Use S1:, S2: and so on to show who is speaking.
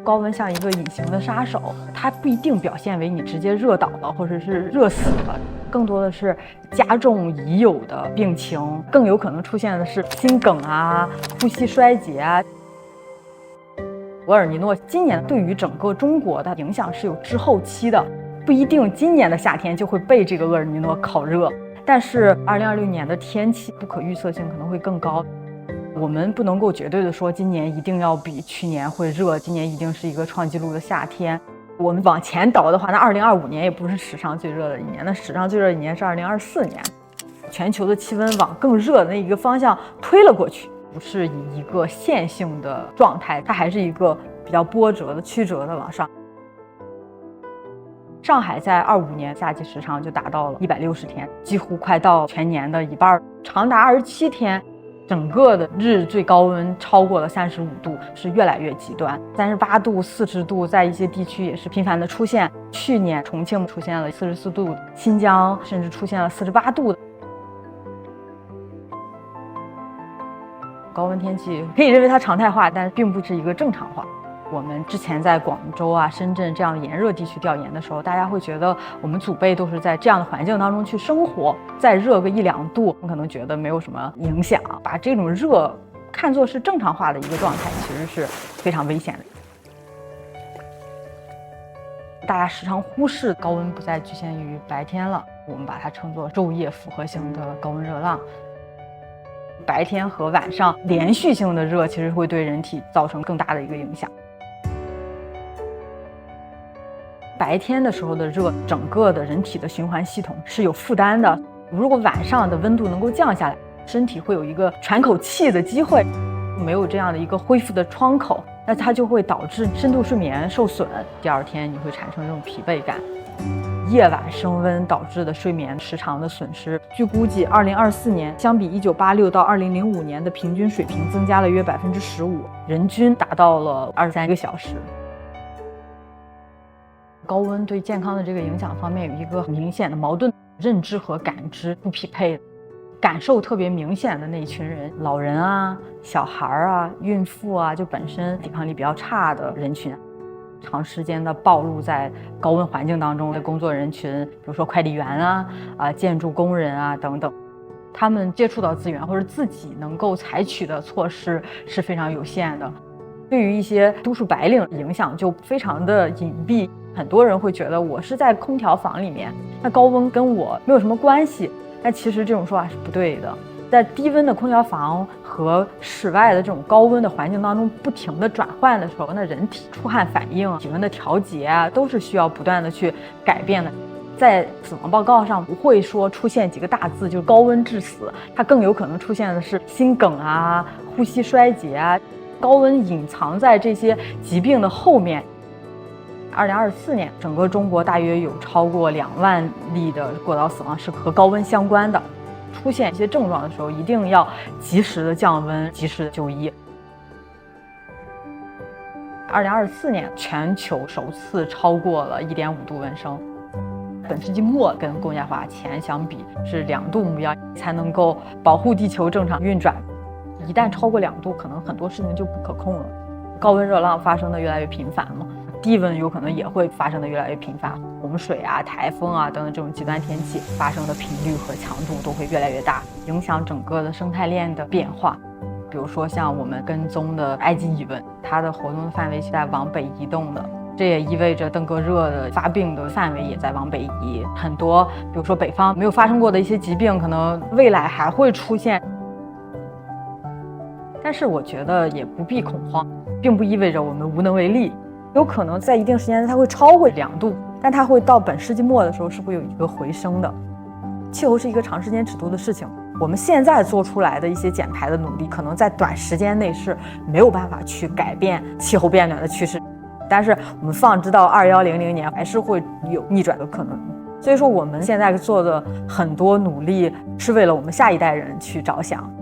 S1: 高溫像一個隱形的殺手，它不一定表現為你直接熱倒了或者是熱死了，更多的是加重已有的病情，更有可能出现的是心梗啊、呼吸衰竭啊。厄尔尼诺今年对于整个中国的影響是有滞後期的，不一定今年的夏天就會被這個厄爾尼諾烤熱，但是2026年的天氣不可預測性可能會更高。我們不能夠絕對的說今年一定要比去年會熱，今年一定是一個創紀錄的夏天。我們往前倒的話，那2025年也不是史上最熱的一年，那史上最熱的一年是2024年。全球的氣溫往更熱的那一個方向推了過去，不是以一個線性的狀態，它還是一個比較波折的曲折的往上。上海在25年夏季時長就達到了160天，幾乎快到全年的一半，長達27天。整個的日最高溫超過了35度，是越來越極端。38度、40度在一些地區也是頻繁的出現。去年重慶出現了44度，新疆甚至出現了48度的高溫天氣，可以認為它常態化，但並不是一個正常化。我們之前在廣州啊、深圳這樣炎熱地區調研的時候，大家會覺得我們祖輩都是在這樣的環境當中去生活，再熱個1-2度，可能覺得沒有什麼影響，把這種熱看作是正常化的一個狀態，其實是非常危險的。大家時常忽視高溫不再局限於白天了，我們把它稱作晝夜複合型的高溫熱浪。白天和晚上連續性的熱，其實會對人體造成更大的一個影響。白天的時候的熱，整個的人體的循環系統是有負擔的。如果晚上的溫度能夠降下來，身體會有一個喘口氣的機會，沒有這樣的一個恢復的窗口，那它就會導致深度睡眠受損。第二天你會產生這種疲憊感。夜晚升溫導致的睡眠時長的損失，據估計，2024年相比1986到2005年的平均水平增加了約15%，人均達到了23個小時。高溫對健康的這個影響方面有一個明顯的矛盾，認知和感知不匹配，感受特別明顯的那一群人，老人啊、小孩啊、孕婦啊，就本身抵抗力比較差的人群，長時間的暴露在高溫環境當中的工作人群，比如說快遞員啊、建築工人啊等等，他們接觸到資源或者自己能夠採取的措施是非常有限的。對於一些都市白領影響就非常的隱蔽，很多人會覺得我是在空調房裡面，那高溫跟我沒有什麼關係。但其實這種說法是不對的，在低溫的空調房和室外的這種高溫的環境當中不停的轉換的時候，那人體出汗反應、體溫的調節啊，都是需要不斷的去改變的。在死亡報告上不會說出現幾個大字就是高溫致死，它更有可能出現的是心梗啊、呼吸衰竭啊。高溫隱藏在這些疾病的後面。2024年，整個中國大約有超過2萬例的過勞死亡是和高溫相關的。出現一些症狀的時候，一定要及時的降溫，及時的就醫。2024年，全球首次超過了1.5度溫升。本世紀末跟工業化前相比是2度目標才能夠保護地球正常運轉。一旦超過2度，可能很多事情就不可控了。高溫熱浪發生的越來越頻繁嘛，低溫有可能也會發生的越來越頻繁。洪水啊、颱風啊等等這種極端天氣發生的頻率和強度都會越來越大，影響整個的生態鏈的變化。比如說像我們跟蹤的埃及蟻蚊，它的活動的範圍是在往北移動的，這也意味着登革熱的發病的範圍也在往北移。很多比如說北方沒有發生過的一些疾病，可能未來還會出現。但是我覺得也不必恐慌，並不意味着我們無能為力。有可能在一定時間它會超過2度，但它會到本世紀末的時候是會有一個回升的。氣候是一個長時間尺度的事情，我們現在做出來的一些減排的努力，可能在短時間內是沒有辦法去改變氣候變暖的趨勢。但是我們放置到2100年，還是會有逆轉的可能。所以說我們現在做的很多努力，是為了我們下一代人去着想。